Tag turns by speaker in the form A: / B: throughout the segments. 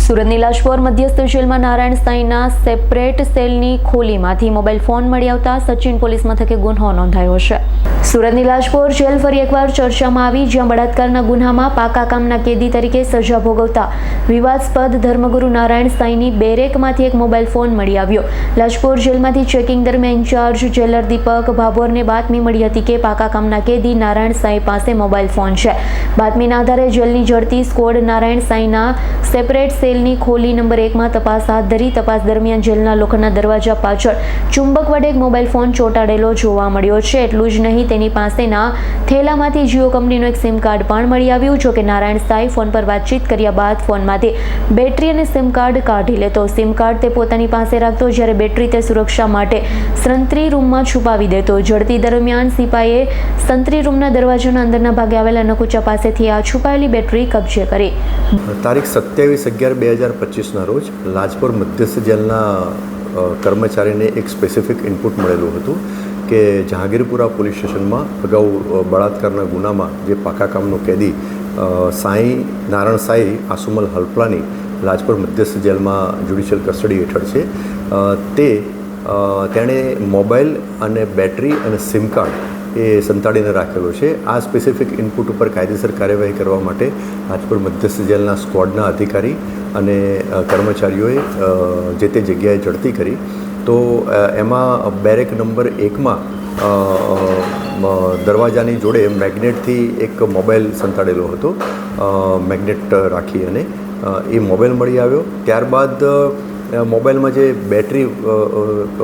A: સુરતની લાજપોર મધ્યસ્થ જેલમાં નારાયણ સાંઈના સેપરેટ સેલની ખોલીમાંથી મોબાઈલ ફોન મળી આવતા સચિન પોલીસ મથકે ગુન્હો નોંધાયો છે। સુરતની લાજપોર જેલ ફરી એકવાર ચર્ચામાં આવી, જ્યાં બળાત્કારના ગુન્હામાં પાકા કામના કેદી તરીકે સજા ભોગવતા વિવાદાસ્પદ ધર્મગુરુ નારાયણ સાંઈની બેરેકમાંથી એક મોબાઈલ ફોન મળી આવ્યો। લાજપોર જેલમાંથી ચેકિંગ દરમિયાન ઇન્ચાર્જ જેલર દીપક ભાભોરને બાતમી મળી હતી કે પાકા કામના કેદી નારાયણ સાંઈ પાસે મોબાઈલ ફોન છે। બાતમીના આધારે જેલની જડતી સ્કોડ નારાયણ સાંઈના સેપરેટ સેલની ખોલી નંબર 1 માં તપાસ હાથ ધરી। તપાસ દરમિયાન જેલના લોખંડના દરવાજા પાછળ ચુંબક વડે એક મોબાઈલ ફોન ચોંટાડેલો જોવા મળ્યો છે। એટલું જ નહીં, તેની પાસેના થેલામાંથી જીઓ કંપનીનો એક સિમ કાર્ડ પણ મળી આવ્યું। જો કે નારાયણ સાંઈ ફોન પર વાતચીત કર્યા બાદ ફોનમાંથી બેટરી અને સિમ કાર્ડ કાઢી લેતો। સિમ કાર્ડ તે પોતાની પાસે રાખતો, જ્યારે બેટરી તે સુરક્ષા માટે સંત્રી રૂમમાં છુપાવી દેતો। ઝડપી દરમિયાન સિપાઈએ સંત્રી રૂમના દરવાજાના અંદરના ભાગે આવેલા નકુચા પાસેથી આ છુપાયેલી બેટરી કબજે કરી।
B: તારીખ 27/11/2025ના રોજ લાજપોર મધ્યસ્થ જેલના કર્મચારીને એક સ્પેસિફિક ઇનપુટ મળેલું હતું કે જહાંગીરપુરા પોલીસ સ્ટેશનમાં અગાઉ બળાત્કારના ગુનામાં જે પાકા કામનો કેદી નારાયણ સાંઈ આસુમલ હલ્પલાની લાજપોર મધ્યસ્થ જેલમાં જ્યુડિશિયલ કસ્ટડી હેઠળ છે, તેણે મોબાઈલ અને બેટરી અને સિમ કાર્ડ એ સંતાડીને રાખેલો છે। આ સ્પેસિફિક ઇનપુટ ઉપર કાયદેસર કાર્યવાહી કરવા માટે લાજપોર મધ્યસ્થ જેલના સ્ક્વોડના અધિકારી અને કર્મચારીઓએ જે તે જગ્યાએ ઝડપી કરી। તો એમાં બેરેક નંબર 1માં દરવાજાની જોડે મેગ્નેટથી એક મોબાઈલ સંતાડેલો હતો, મેગ્નેટ રાખી અને એ મોબાઈલ મળી આવ્યો। ત્યારબાદ મોબાઈલમાં જે બેટરી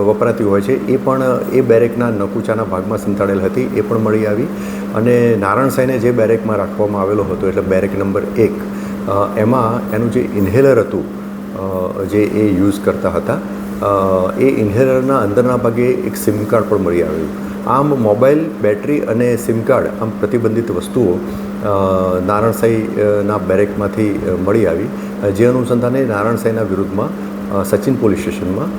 B: વપરાતી હોય છે એ પણ એ બેરેકના નકુચાના ભાગમાં સંતાડેલ હતી, એ પણ મળી આવી। અને નારાયણ સાંઈને જે બેરેકમાં રાખવામાં આવેલો હતો, એટલે બેરેક નંબર 1, એમાં એનું જે ઇન્હેલર હતું જે એ યુઝ કરતા હતા, એ ઇન્હેલરના અંદરના ભાગે એક સિમ કાર્ડ પણ મળી આવ્યું। આમ મોબાઈલ, બેટરી અને સિમ કાર્ડ આમ પ્રતિબંધિત વસ્તુઓ નારાયણ સાંઈના બેરેકમાંથી મળી આવી, જે અનુસંધાને નારાયણ સાંઈના વિરુદ્ધમાં સચિન પોલીસ સ્ટેશનમાં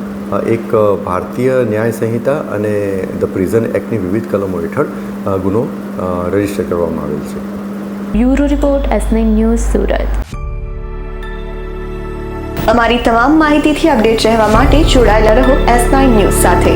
B: એક ભારતીય ન્યાય સંહિતા અને ધ પ્રિઝન એક્ટની વિવિધ કલમો હેઠળ ગુનો રજીસ્ટર કરવામાં આવેલ છે।
A: Bureau report, S9 news, Surat.
C: અમારી તમામ માહિતીથી અપડેટ રહેવા માટે જોડાયેલા રહો S9 ન્યૂઝ સાથે।